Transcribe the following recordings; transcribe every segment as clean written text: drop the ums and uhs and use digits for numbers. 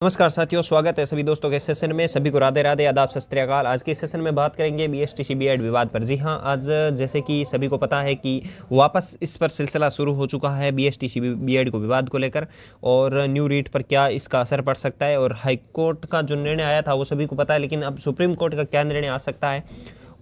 नमस्कार साथियों, स्वागत है सभी दोस्तों के सेशन में। सभी को राधे राधे, आदाब, सत श्री अकाल। आज के सेशन में बात करेंगे बीएसटीसी बीएड विवाद पर। जी हाँ, आज जैसे कि सभी को पता है कि वापस इस पर सिलसिला शुरू हो चुका है बीएसटीसी बीएड को विवाद को लेकर, और न्यू रीट पर क्या इसका असर पड़ सकता है। और हाई कोर्ट का जो निर्णय आया था वो सभी को पता है, लेकिन अब सुप्रीम कोर्ट का क्या निर्णय आ सकता है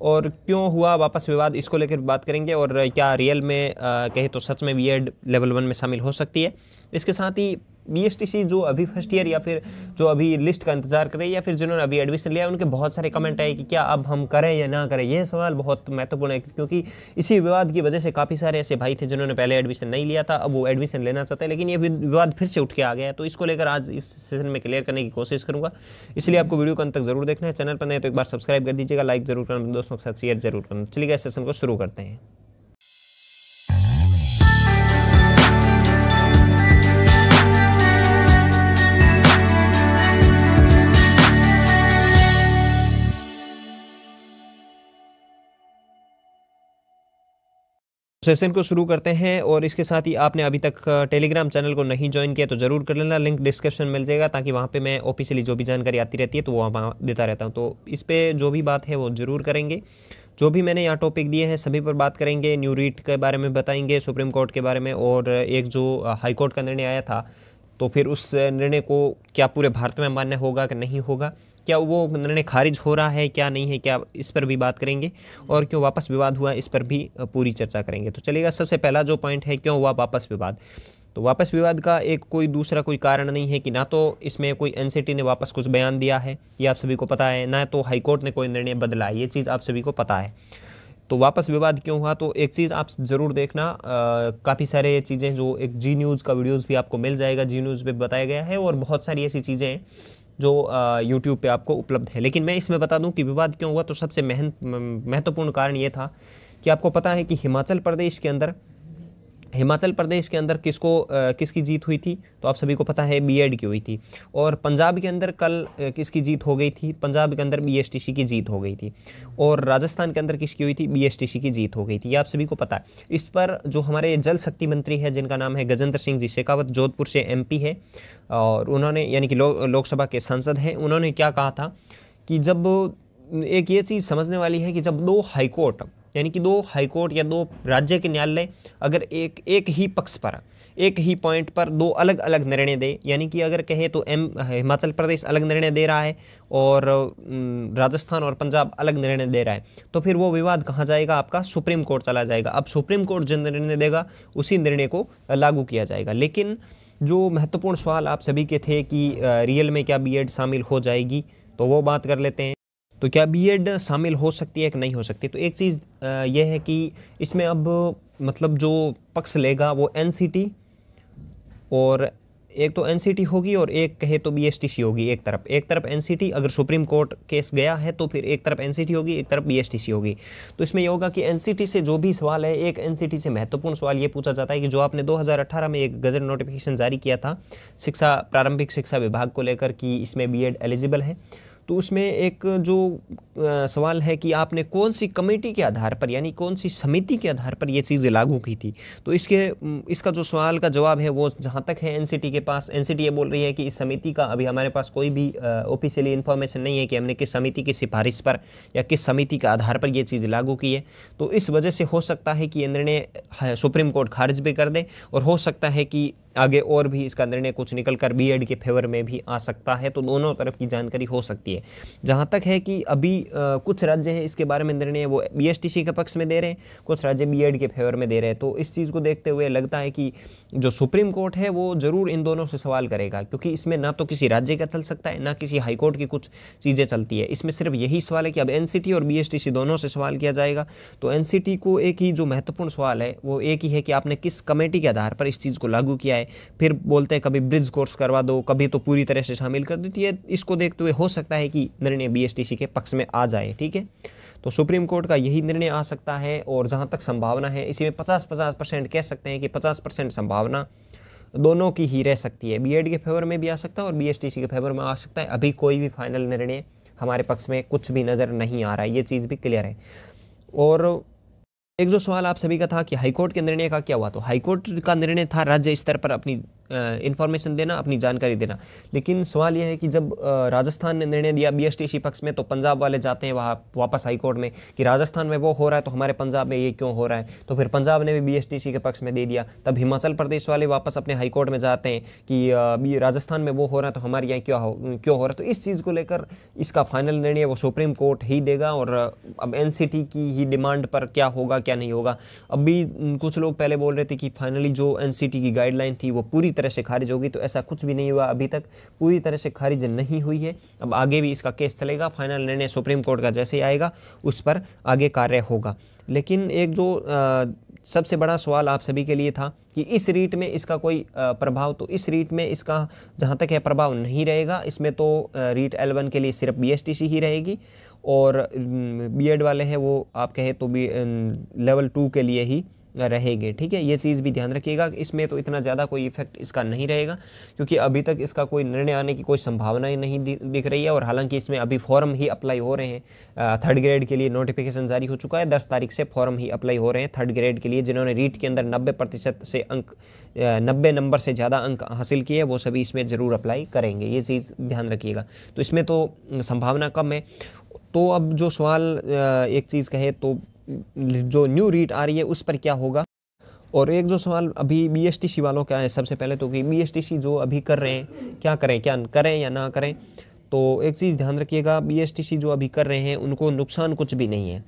और क्यों हुआ वापस विवाद, इसको लेकर बात करेंगे। और क्या रियल में कहे तो सच में बीएड लेवल 1 में शामिल हो सकती है। इसके साथ ही बीएसटीसी जो अभी फर्स्ट ईयर या फिर जो अभी लिस्ट का इंतजार कर रहे हैं या फिर जिन्होंने अभी एडमिशन लिया, उनके बहुत सारे कमेंट आए कि क्या अब हम करें या ना करें। यह सवाल बहुत महत्वपूर्ण है, क्योंकि इसी विवाद की वजह से काफ़ी सारे ऐसे भाई थे जिन्होंने पहले एडमिशन नहीं लिया था, अब वो एडमिशन लेना चाहते हैं, लेकिन ये विवाद फिर से उठ के आ गया है। तो इसको लेकर आज इस सेशन में क्लियर करने की कोशिश करूँगा, इसलिए आपको वीडियो को अंत तक जरूर देखना है। चैनल पर नहीं तो एक बार सब्सक्राइब कर दीजिएगा, लाइक जरूर करना, दोस्तों के साथ शेयर जरूर करना। चलिए इस सेशन को शुरू करते हैं। सेशन को शुरू करते हैं, और इसके साथ ही आपने अभी तक टेलीग्राम चैनल को नहीं ज्वाइन किया तो ज़रूर कर लेना, लिंक डिस्क्रिप्शन मिल जाएगा, ताकि वहाँ पे मैं ऑफिशियली जो भी जानकारी आती रहती है तो वो वहाँ देता रहता हूँ। तो इस पर जो भी बात है वो ज़रूर करेंगे। जो भी मैंने यहाँ टॉपिक दिए हैं सभी पर बात करेंगे। न्यू रीट के बारे में बताएंगे, सुप्रीम कोर्ट के बारे में, और एक जो हाई कोर्ट का निर्णय आया था तो फिर उस निर्णय को क्या पूरे भारत में मान्य होगा कि नहीं होगा, क्या वो निर्णय खारिज हो रहा है क्या नहीं है, क्या इस पर भी बात करेंगे। और क्यों वापस विवाद हुआ इस पर भी पूरी चर्चा करेंगे। तो चलिएगा, सबसे पहला जो पॉइंट है, क्यों हुआ वापस विवाद। तो वापस विवाद का एक कोई दूसरा कोई कारण नहीं है कि ना तो इसमें कोई एनसीटी ने वापस कुछ बयान दिया है, ये आप सभी को पता है, ना तो हाईकोर्ट ने कोई निर्णय बदला है, ये चीज़ आप सभी को पता है। तो वापस विवाद क्यों हुआ, तो एक चीज़ आप ज़रूर देखना, काफ़ी सारे चीज़ें जो एक जी न्यूज़ का वीडियोज़ भी आपको मिल जाएगा, जी न्यूज़ पे बताया गया है, और बहुत सारी ऐसी चीज़ें हैं जो यूट्यूब पे आपको उपलब्ध है। लेकिन मैं इसमें बता दूं कि विवाद क्यों हुआ। तो सबसे महत्वपूर्ण कारण ये था कि आपको पता है कि हिमाचल प्रदेश के अंदर किसकी जीत हुई थी, तो आप सभी को पता है बीएड की हुई थी। और पंजाब के अंदर कल किसकी जीत हो गई थी, पंजाब के अंदर बीएसटीसी की जीत हो गई थी। और राजस्थान के अंदर किसकी हुई थी, बीएसटीसी की जीत हो गई थी, ये आप सभी को पता है। इस पर जो हमारे जल शक्ति मंत्री है, जिनका नाम है गजेंद्र सिंह जी शेखावत, जोधपुर से एमपी है, और उन्होंने यानी कि लोकसभा के सांसद हैं, उन्होंने क्या कहा था कि जब एक ये चीज़ समझने वाली है कि जब दो हाईकोर्ट यानी कि दो हाईकोर्ट या दो राज्य के न्यायालय अगर एक ही पक्ष पर, एक ही पॉइंट पर दो अलग अलग निर्णय दे, यानी कि अगर कहे तो हिमाचल प्रदेश अलग निर्णय दे रहा है और राजस्थान और पंजाब अलग निर्णय दे रहा है, तो फिर वो विवाद कहाँ जाएगा, आपका सुप्रीम कोर्ट चला जाएगा। अब सुप्रीम कोर्ट जो निर्णय देगा उसी निर्णय को लागू किया जाएगा। लेकिन जो महत्वपूर्ण सवाल आप सभी के थे कि रियल में क्या बीएड शामिल हो जाएगी, तो वो बात कर लेते हैं। तो क्या बीएड शामिल हो सकती है कि नहीं हो सकती। तो एक चीज़ यह है कि इसमें अब मतलब जो पक्ष लेगा वो एनसीटी, और एक तो एनसीटी होगी और एक कहे तो बीएसटीसी होगी। एक तरफ एनसीटी, अगर सुप्रीम कोर्ट केस गया है तो फिर एक तरफ एनसीटी होगी, एक तरफ बीएसटीसी होगी। तो इसमें यह होगा कि एनसीटी से जो भी सवाल है, एक एनसीटी से महत्वपूर्ण सवाल ये पूछा जाता है कि जो आपने 2018 में एक गजट नोटिफिकेशन जारी किया था प्रारंभिक शिक्षा विभाग को लेकर कि इसमें बीएड एलिजिबल है, तो उसमें एक जो सवाल है कि आपने कौन सी कमेटी के आधार पर, यानी कौन सी समिति के आधार पर ये चीज़ें लागू की थी। तो इसका जो सवाल का जवाब है वो जहाँ तक है एनसीटी के पास, एनसीटी ये बोल रही है कि इस समिति का अभी हमारे पास कोई भी ऑफिशियली इन्फॉर्मेशन नहीं है कि हमने किस समिति की सिफारिश पर या किस समिति के आधार पर ये चीज़ लागू की है। तो इस वजह से हो सकता है कि ये निर्णय सुप्रीम कोर्ट खारिज भी कर दे, और हो सकता है कि आगे और भी इसका निर्णय कुछ निकलकर बीएड के फेवर में भी आ सकता है। तो दोनों तरफ की जानकारी हो सकती है। जहाँ तक है कि अभी कुछ राज्य हैं इसके बारे में निर्णय वो बीएसटीसी के पक्ष में दे रहे हैं, कुछ राज्य बीएड के फेवर में दे रहे हैं। तो इस चीज़ को देखते हुए लगता है कि जो सुप्रीम कोर्ट है वो ज़रूर इन दोनों से सवाल करेगा, क्योंकि इसमें ना तो किसी राज्य का चल सकता है, ना किसी हाईकोर्ट की कुछ चीज़ें चलती है। इसमें सिर्फ यही सवाल है कि अब एनसीटी और बीएसटीसी दोनों से सवाल किया जाएगा। तो एनसीटी को एक ही जो महत्वपूर्ण सवाल है वो एक ही है कि आपने किस कमेटी के आधार पर इस चीज़ को लागू किया है। फिर बोलते हैं कभी ब्रिज कोर्स करवा दो, कभी तो पूरी तरह से शामिल कर देती है। इसको देखते हुए हो सकता है कि निर्णय बीएसटीसी के पक्ष में आ जाए, ठीक है। तो सुप्रीम कोर्ट का यही निर्णय आ सकता है, और जहाँ तक संभावना है इसी में 50-50% कह सकते हैं कि 50% संभावना दोनों की ही रह सकती है। बीएड के फेवर में भी आ सकता है और बीएसटीसी के फेवर में आ सकता है। अभी कोई भी फाइनल निर्णय हमारे पक्ष में कुछ भी नज़र नहीं आ रहा है, ये चीज़ भी क्लियर है। और एक जो सवाल आप सभी का था कि हाईकोर्ट के निर्णय का क्या हुआ, तो हाईकोर्ट का निर्णय था राज्य स्तर पर अपनी इन्फॉर्मेशन देना, अपनी जानकारी देना। लेकिन सवाल यह है कि जब राजस्थान ने निर्णय दिया बीएसटीसी पक्ष में, तो पंजाब वाले जाते हैं वहाँ वापस हाईकोर्ट में कि राजस्थान में वो हो रहा है तो हमारे पंजाब में ये क्यों हो रहा है। तो फिर पंजाब ने भी बीएसटीसी के पक्ष में दे दिया। तब हिमाचल प्रदेश वाले वापस अपने हाईकोर्ट में जाते हैं कि राजस्थान में वो हो रहा है तो हमारे यहाँ क्यों हो रहा है। तो इस चीज़ को लेकर इसका फाइनल निर्णय वो सुप्रीम कोर्ट ही देगा। और अब एनसीटी की ही डिमांड पर क्या होगा क्या नहीं होगा। अभी कुछ लोग पहले बोल रहे थे कि फाइनली जो एनसीटी की गाइडलाइन थी वो पूरी तरह से खारिज होगी, तो ऐसा कुछ भी नहीं हुआ, अभी तक पूरी तरह से खारिज नहीं हुई है। अब आगे भी इसका केस चलेगा, फाइनल निर्णय सुप्रीम कोर्ट का जैसे ही आएगा उस पर आगे कार्य होगा। लेकिन एक जो सबसे बड़ा सवाल आप सभी के लिए था कि इस रीट में इसका कोई प्रभाव, तो इस रीट में इसका जहाँ तक है प्रभाव नहीं रहेगा। इसमें तो रीट L1 के लिए सिर्फ बीएसटीसी ही रहेगी और बीएड वाले हैं वो आप कहे तो भी लेवल 2 के लिए ही रहेंगे। ठीक है, ये चीज़ भी ध्यान रखिएगा। इसमें तो इतना ज़्यादा कोई इफेक्ट इसका नहीं रहेगा क्योंकि अभी तक इसका कोई निर्णय आने की कोई संभावनाएं नहीं दिख रही है। और हालांकि इसमें अभी फॉर्म ही अप्लाई हो रहे हैं। थर्ड ग्रेड के लिए नोटिफिकेशन जारी हो चुका है, 10 तारीख से फॉर्म ही अप्लाई हो रहे हैं थर्ड ग्रेड के लिए। जिन्होंने रीट के अंदर 90% से अंक 90 नंबर से ज़्यादा अंक हासिल किए वो सभी इसमें ज़रूर अप्लाई करेंगे, ये चीज़ ध्यान रखिएगा। तो इसमें तो संभावना कम है। तो अब जो सवाल एक चीज़ कहे तो जो न्यू रीट आ रही है उस पर क्या होगा। और एक जो सवाल अभी बीएसटीसी वालों का है सबसे पहले तो कि बीएसटीसी जो अभी कर रहे हैं क्या करें या ना करें। तो एक चीज़ ध्यान रखिएगा, बीएसटीसी जो अभी कर रहे हैं उनको नुकसान कुछ भी नहीं है,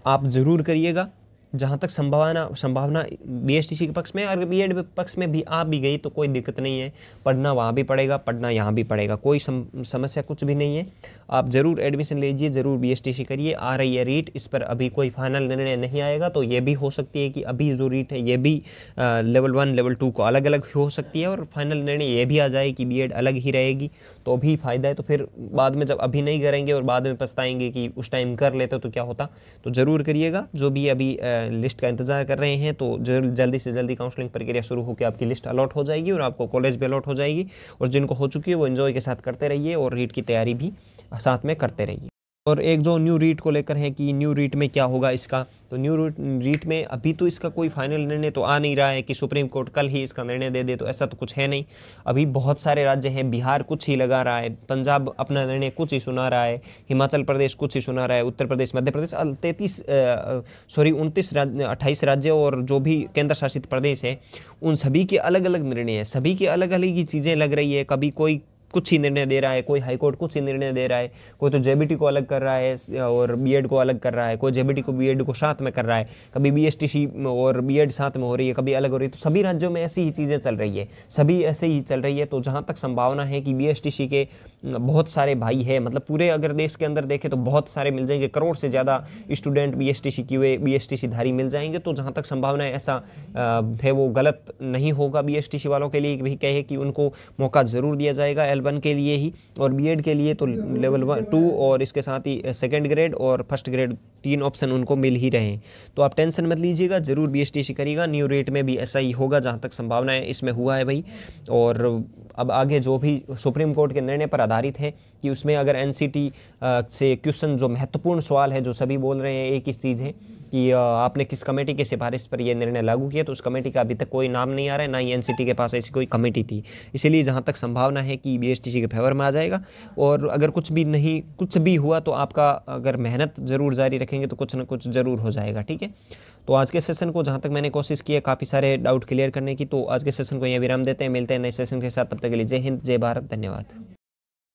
आप ज़रूर करिएगा। जहाँ तक संभावना बीएसटीसी के पक्ष में, अगर बीएड पक्ष में भी आ भी गई तो कोई दिक्कत नहीं है, पढ़ना वहाँ भी पड़ेगा, पढ़ना यहाँ भी पड़ेगा, कोई समस्या कुछ भी नहीं है। आप ज़रूर एडमिशन लीजिए, ज़रूर बीएसटीसी करिए। आ रही है रीट, इस पर अभी कोई फाइनल निर्णय नहीं आएगा, तो ये भी हो सकती है कि अभी जो रीट है ये भी लेवल 1 लेवल 2 को अलग अलग हो सकती है और फाइनल निर्णय ये भी आ जाए कि बीएड अलग ही रहेगी, तो भी फायदा है। तो फिर बाद में जब अभी नहीं करेंगे और बाद में पछताएंगे कि उस टाइम कर लेते तो क्या होता। तो ज़रूर करिएगा। जो भी अभी लिस्ट का इंतजार कर रहे हैं तो जल्दी से जल्दी काउंसलिंग प्रक्रिया शुरू होकर आपकी लिस्ट अलॉट हो जाएगी और आपको कॉलेज भी अलॉट हो जाएगी। और जिनको हो चुकी है वो एंजॉय के साथ करते रहिए और रीट की तैयारी भी साथ में करते रहिए। और एक जो न्यू रीट को लेकर है कि न्यू रीट में क्या होगा इसका, तो न्यू रीट में अभी तो इसका कोई फाइनल निर्णय तो आ नहीं रहा है कि सुप्रीम कोर्ट कल ही इसका निर्णय दे दे, तो ऐसा तो कुछ है नहीं। अभी बहुत सारे राज्य हैं, बिहार कुछ ही लगा रहा है, पंजाब अपना निर्णय कुछ ही सुना रहा है, हिमाचल प्रदेश कुछ ही सुना रहा है, उत्तर प्रदेश, मध्य प्रदेश 28 राज्य और जो भी केंद्र शासित प्रदेश है उन सभी के अलग अलग निर्णय है, सभी की अलग अलग ही चीज़ें लग रही है। कभी कोई कुछ ही निर्णय दे रहा है, कोई हाईकोर्ट कुछ ही निर्णय दे रहा है, कोई तो जेबीटी को अलग कर रहा है और बीएड को अलग कर रहा है, कोई जेबीटी को बीएड को साथ में कर रहा है, कभी बीएसटीसी और बीएड साथ में हो रही है, कभी अलग हो रही है। तो सभी राज्यों में ऐसी ही चीज़ें चल रही है, सभी ऐसे ही चल रही है। तो जहाँ तक संभावना है कि बीएसटीसी के बहुत सारे भाई है, मतलब पूरे अगर देश के अंदर देखें तो बहुत सारे मिल जाएंगे, करोड़ से ज़्यादा स्टूडेंट बीएसटीसी की हुए बीएसटीसी धारी मिल जाएंगे। तो जहाँ तक संभावना है ऐसा है वो गलत नहीं होगा बीएसटीसी वालों के लिए भी कहे कि उनको मौका ज़रूर दिया जाएगा L1 के लिए ही, और बीएड के लिए तो लेवल 2 और इसके साथ ही सेकंड ग्रेड और फर्स्ट ग्रेड 3 ऑप्शन उनको मिल ही रहे हैं। तो आप टेंशन मत लीजिएगा, ज़रूर बीएसटीसी करिएगा। न्यू रेट में भी ऐसा ही होगा जहाँ तक संभावना है, इसमें हुआ है भाई। और अब आगे जो भी सुप्रीम कोर्ट के निर्णय पर आधारित है कि उसमें अगर एनसीटी से क्वेश्चन, जो महत्वपूर्ण सवाल है जो सभी बोल रहे हैं एक ही चीज़ है कि आपने किस कमेटी की सिफारिश पर यह निर्णय लागू किया, तो उस कमेटी का अभी तक कोई नाम नहीं आ रहा है, ना ही एनसीटी के पास ऐसी कोई कमेटी थी। इसीलिए जहाँ तक संभावना है कि बीएसटीसी के फेवर में आ जाएगा। और अगर कुछ भी हुआ तो आपका अगर मेहनत ज़रूर जारी रखेंगे तो कुछ ना कुछ ज़रूर हो जाएगा। ठीक है, तो आज के सेशन को जहाँ तक मैंने कोशिश की है काफ़ी सारे डाउट क्लियर करने की, तो आज के सेशन को यहाँ विराम देते हैं। मिलते हैं नए सेशन के साथ, तब तक के लिए जय हिंद, जय भारत, धन्यवाद।